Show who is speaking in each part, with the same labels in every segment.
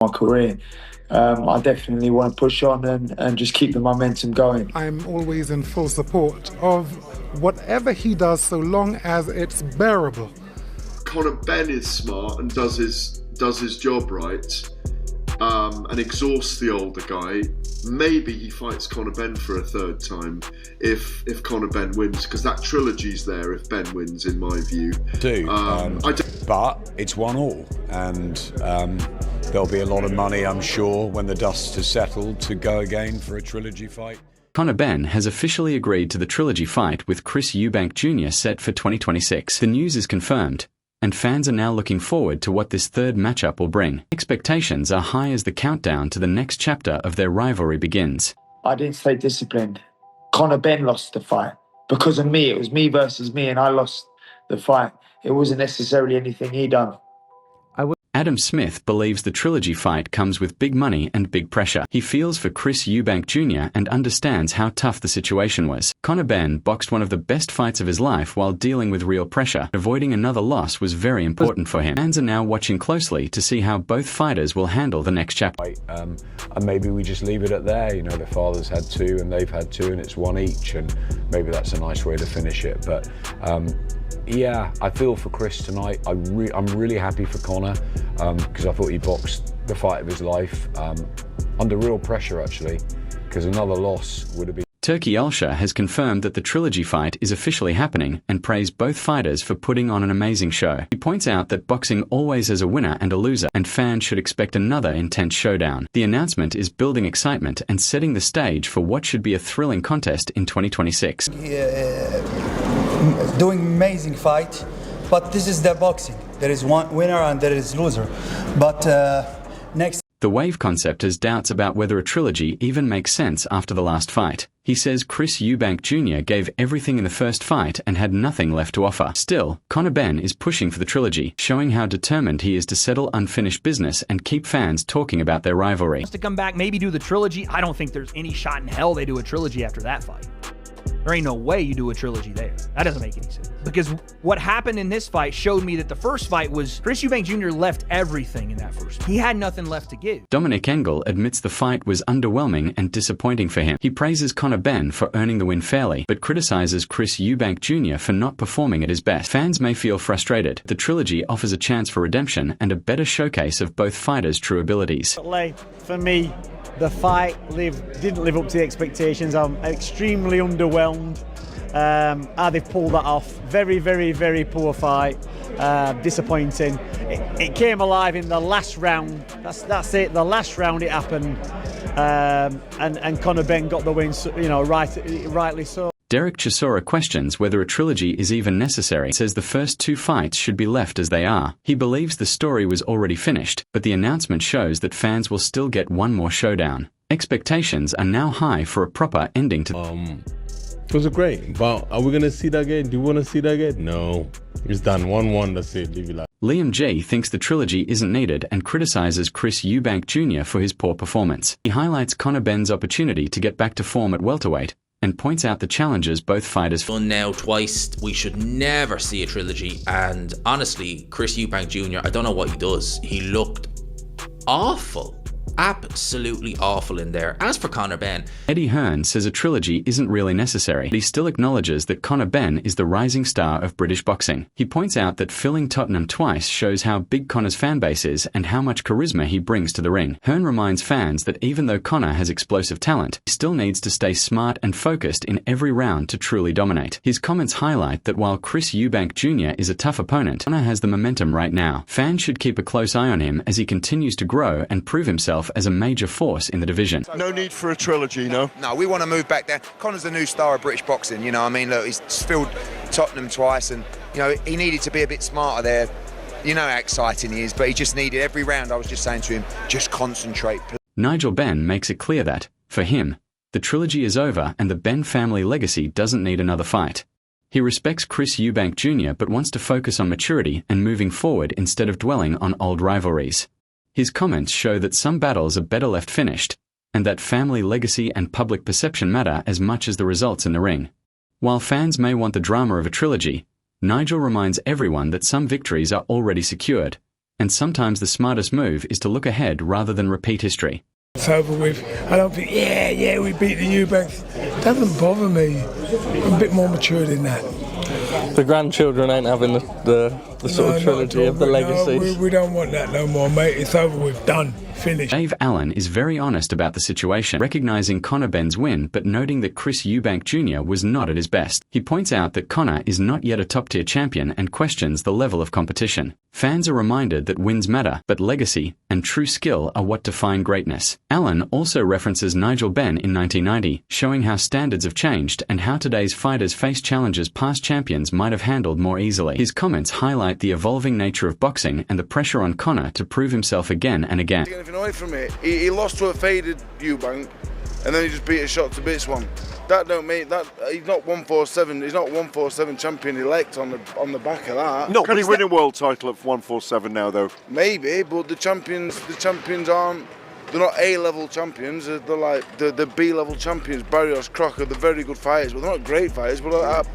Speaker 1: my career. I definitely want to push on and just keep the momentum going.
Speaker 2: I'm always in full support of whatever he does, so long as it's bearable.
Speaker 3: Conor Benn is smart and does his job right, and exhausts the older guy. Maybe he fights Conor Benn for a third time if Conor Benn wins, because that trilogy's there if Benn wins, in my view.
Speaker 4: But it's 1-1, and there'll be a lot of money, I'm sure, when the dust has settled, to go again for a trilogy fight.
Speaker 5: Conor Benn has officially agreed to the trilogy fight with Chris Eubank Jr. set for 2026. The news is confirmed, and fans are now looking forward to what this third matchup will bring. Expectations are high as the countdown to the next chapter of their rivalry begins.
Speaker 1: I didn't stay disciplined. Conor Benn lost the fight. Because of me, it was me versus me, and I lost the fight. It wasn't necessarily anything he done.
Speaker 5: Adam Smith believes the trilogy fight comes with big money and big pressure. He feels for Chris Eubank Jr. and understands how tough the situation was. Conor Benn boxed one of the best fights of his life while dealing with real pressure. Avoiding another loss was very important for him. Fans are now watching closely to see how both fighters will handle the next chapter.
Speaker 4: And maybe we just leave it at there. You know, the father's had 2 and they've had 2 and it's 1 each, and maybe that's a nice way to finish it. But yeah, I feel for Chris tonight. I'm really happy for Conor, because I thought he boxed the fight of his life under real pressure, actually, because another loss would have been...
Speaker 5: Turki Alsha has confirmed that the trilogy fight is officially happening and praised both fighters for putting on an amazing show. He points out that boxing always has a winner and a loser, and fans should expect another intense showdown. The announcement is building excitement and setting the stage for what should be a thrilling contest in 2026.
Speaker 6: Doing amazing fight, but this is the boxing. There is one winner and there is loser. But next...
Speaker 5: The Wave concept has doubts about whether a trilogy even makes sense after the last fight. He says Chris Eubank Jr. gave everything in the first fight and had nothing left to offer. Still, Conor Benn is pushing for the trilogy, showing how determined he is to settle unfinished business and keep fans talking about their rivalry.
Speaker 7: To come back, maybe do the trilogy. I don't think there's any shot in hell they do a trilogy after that fight. There ain't no way you do a trilogy there. That doesn't make any sense. Because what happened in this fight showed me that the first fight was Chris Eubank Jr. left everything in that first fight. He had nothing left to give.
Speaker 5: Dominic Engel admits the fight was underwhelming and disappointing for him. He praises Conor Benn for earning the win fairly, but criticizes Chris Eubank Jr. for not performing at his best. Fans may feel frustrated. The trilogy offers a chance for redemption and a better showcase of both fighters' true abilities.
Speaker 8: For me, the fight didn't live up to the expectations. I'm extremely underwhelmed how they've pulled that off. Very, very, very poor fight. Disappointing. It came alive in the last round. That's it. The last round it happened, and Conor Benn got the win. Rightly so.
Speaker 5: Derek Chisora questions whether a trilogy is even necessary, says the first 2 fights should be left as they are. He believes the story was already finished, but the announcement shows that fans will still get one more showdown. Expectations are now high for a proper ending to...
Speaker 9: It was great, but are we going to see that again? Do you want to see that again? No. It's done 1-1, that's it. Leave it like.
Speaker 5: Liam G. thinks the trilogy isn't needed and criticizes Chris Eubank Jr. for his poor performance. He highlights Conor Benn's opportunity to get back to form at welterweight and points out the challenges both fighters
Speaker 10: done now twice. We should never see a trilogy, and honestly, Chris Eubank Jr., I don't know what he does. He looked awful. Absolutely awful in there. As for Conor Benn,
Speaker 5: Eddie Hearn says a trilogy isn't really necessary, but he still acknowledges that Conor Benn is the rising star of British boxing. He points out that filling Tottenham twice shows how big Conor's fan base is and how much charisma he brings to the ring. Hearn reminds fans that even though Conor has explosive talent, he still needs to stay smart and focused in every round to truly dominate. His comments highlight that while Chris Eubank Jr. is a tough opponent, Conor has the momentum right now. Fans should keep a close eye on him as he continues to grow and prove himself as a major force in the division.
Speaker 3: No need for a trilogy, no?
Speaker 11: No, we want to move back there. Conor's the new star of British boxing, you know. I mean, look, he's filled Tottenham twice, and, you know, he needed to be a bit smarter there. You know how exciting he is, but he just needed every round. I was just saying to him, just concentrate.
Speaker 5: Nigel Benn makes it clear that, for him, the trilogy is over and the Benn family legacy doesn't need another fight. He respects Chris Eubank Jr. but wants to focus on maturity and moving forward instead of dwelling on old rivalries. His comments show that some battles are better left finished, and that family legacy and public perception matter as much as the results in the ring. While fans may want the drama of a trilogy, Nigel reminds everyone that some victories are already secured, and sometimes the smartest move is to look ahead rather than repeat history.
Speaker 12: It's over with. I don't think, we beat the Eubanks. It doesn't bother me. I'm a bit more mature than that.
Speaker 13: The grandchildren ain't having the sort of trilogy of the legacies.
Speaker 12: No, we don't want that no more, mate. It's over with. Done. Finished.
Speaker 5: Dave Allen is very honest about the situation, recognizing Conor Benn's win but noting that Chris Eubank Jr. was not at his best. He points out that Conor is not yet a top-tier champion and questions the level of competition. Fans are reminded that wins matter, but legacy and true skill are what define greatness. Allen also references Nigel Benn in 1990, showing how standards have changed and how today's fighters face challenges past champions might have handled more easily. His comments highlight the evolving nature of boxing and the pressure on Conor to prove himself again and again.
Speaker 14: Away from it. He lost to a faded Eubank, and then he just beat a shot to bits one. That don't mean that he's not 147. He's not 147 champion elect on the back of that.
Speaker 15: Not really winning world title at 147 now, though.
Speaker 14: Maybe, but the champions aren't. They're not A-level champions. They're like the B-level champions. Barrios, Crocker, they're very good fighters, but they're not great fighters. But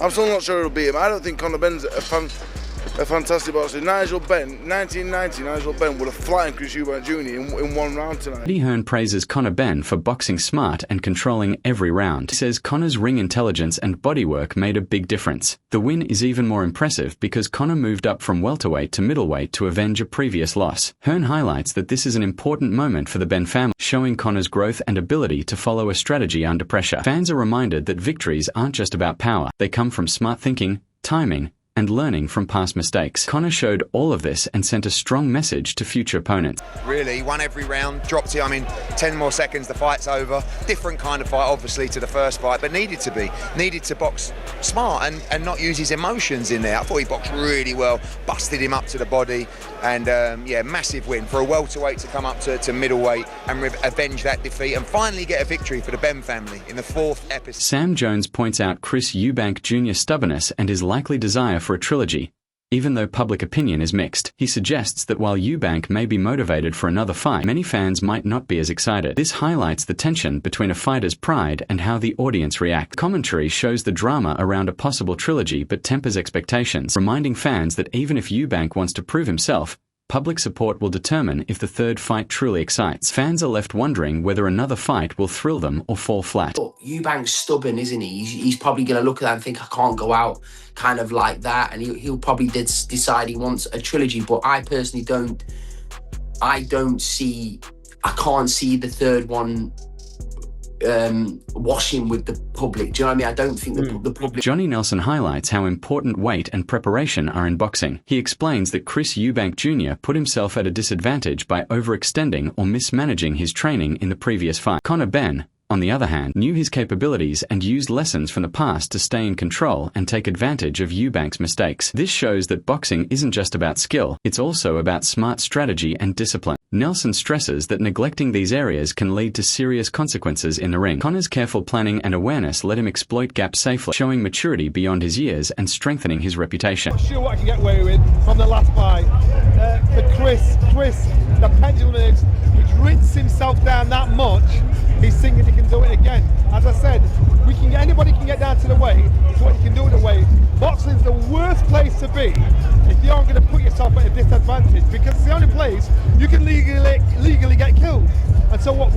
Speaker 14: I'm still not sure he'll beat him. I don't think Conor Benn's a fantastic boxer. Nigel Benn, 1990, Nigel Benn would have flattened Chris Eubank Jr. in one round tonight.
Speaker 5: Eddie Hearn praises Conor Benn for boxing smart and controlling every round. He says Conor's ring intelligence and bodywork made a big difference. The win is even more impressive because Conor moved up from welterweight to middleweight to avenge a previous loss. Hearn highlights that this is an important moment for the Benn family, showing Conor's growth and ability to follow a strategy under pressure. Fans are reminded that victories aren't just about power. They come from smart thinking, timing, and learning from past mistakes. Conor showed all of this and sent a strong message to future opponents.
Speaker 11: Really, he won every round, dropped it, 10 more seconds, the fight's over. Different kind of fight, obviously, to the first fight, but needed to be. Needed to box smart and not use his emotions in there. I thought he boxed really well, busted him up to the body, and massive win for a welterweight to come up to middleweight and avenge that defeat and finally get a victory for the Benn family in the 4th episode.
Speaker 5: Sam Jones points out Chris Eubank Jr.'s stubbornness and his likely desire for a trilogy. Even though public opinion is mixed, he suggests that while Eubank may be motivated for another fight, many fans might not be as excited. This highlights the tension between a fighter's pride and how the audience react. Commentary shows the drama around a possible trilogy but tempers expectations, reminding fans that even if Eubank wants to prove himself, public support will determine if the third fight truly excites. Fans are left wondering whether another fight will thrill them or fall flat.
Speaker 16: Eubank's stubborn, isn't he? He's probably going to look at that and think, I can't go out kind of like that, and he'll probably decide he wants a trilogy. But I personally don't. I can't see the third one washing with the public. Do you know what I mean? I don't think the public...
Speaker 5: Johnny Nelson highlights how important weight and preparation are in boxing. He explains that Chris Eubank Jr. put himself at a disadvantage by overextending or mismanaging his training in the previous fight. Conor Benn, on the other hand, knew his capabilities and used lessons from the past to stay in control and take advantage of Eubank's mistakes. This shows that boxing isn't just about skill, it's also about smart strategy and discipline. Nelson stresses that neglecting these areas can lead to serious consequences in the ring. Conor's careful planning and awareness let him exploit gaps safely, showing maturity beyond his years and strengthening his reputation.
Speaker 17: I'm not sure what I can get away with from the last fight. For Chris, the pendulum is, he's rinsed himself down that much, he's thinking he can do it again. As I said, anybody can get down to the weight, it's what you can do at the weight. Boxing's the worst place to be if you aren't going to put yourself at a disadvantage, because it's the only place you can legally get killed. And so what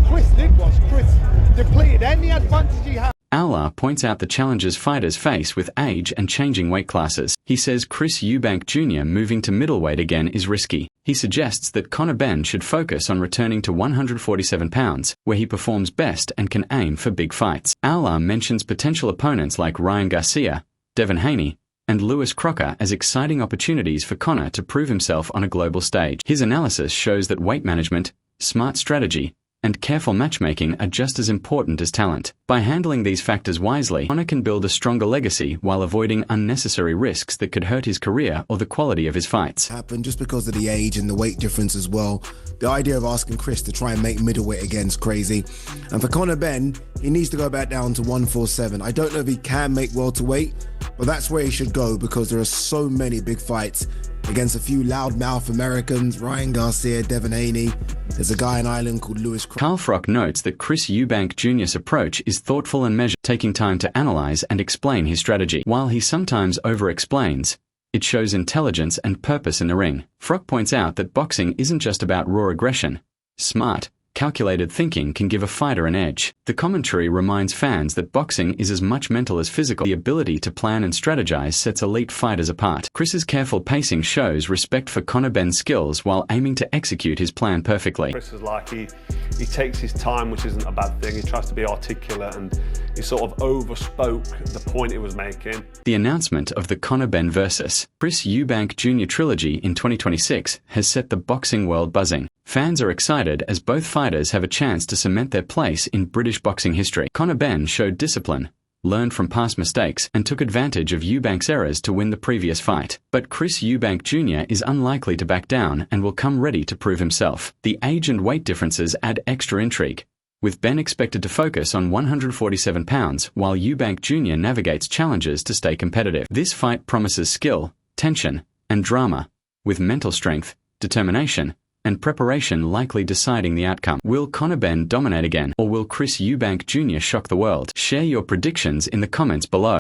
Speaker 17: Chris did was, Chris depleted any advantage he had.
Speaker 5: Aular points out the challenges fighters face with age and changing weight classes. He says Chris Eubank Jr. moving to middleweight again is risky. He suggests that Conor Benn should focus on returning to 147 pounds, where he performs best and can aim for big fights. Aular mentions potential opponents like Ryan Garcia, Devin Haney, and Lewis Crocker as exciting opportunities for Conor to prove himself on a global stage. His analysis shows that weight management, smart strategy, and careful matchmaking are just as important as talent. By handling these factors wisely, Conor can build a stronger legacy while avoiding unnecessary risks that could hurt his career or the quality of his fights.
Speaker 18: Happened just because of the age and the weight difference as well. The idea of asking Chris to try and make middleweight again is crazy. And for Conor Benn, he needs to go back down to 147. I don't know if he can make welterweight, but that's where he should go because there are so many big fights against a few loudmouth Americans, Ryan Garcia, Devin Haney. There's a guy in Ireland called Lewis
Speaker 5: Carl Frock notes that Chris Eubank Jr.'s approach is thoughtful and measured, taking time to analyze and explain his strategy. While he sometimes over-explains, It shows intelligence and purpose in the ring. Frock points out that boxing isn't just about raw aggression. Smart, calculated thinking can give a fighter an edge. The commentary reminds fans that boxing is as much mental as physical. The ability to plan and strategize sets elite fighters apart. Chris's careful pacing shows respect for Conor Benn's skills while aiming to execute his plan perfectly.
Speaker 19: Chris is like, he takes his time, which isn't a bad thing. He tries to be articulate and he sort of overspoke the point he was making.
Speaker 5: The announcement of the Conor Benn vs. Chris Eubank Jr. trilogy in 2026 has set the boxing world buzzing. Fans are excited as both fighters have a chance to cement their place in British boxing history. Conor Benn showed discipline, learned from past mistakes, and took advantage of Eubank's errors to win the previous fight. But Chris Eubank Jr. is unlikely to back down and will come ready to prove himself. The age and weight differences add extra intrigue, with Benn expected to focus on 147 pounds while Eubank Jr. navigates challenges to stay competitive. This fight promises skill, tension, and drama, with mental strength, determination, and preparation likely deciding the outcome. Will Conor Benn dominate again, or will Chris Eubank Jr. shock the world? Share your predictions in the comments below.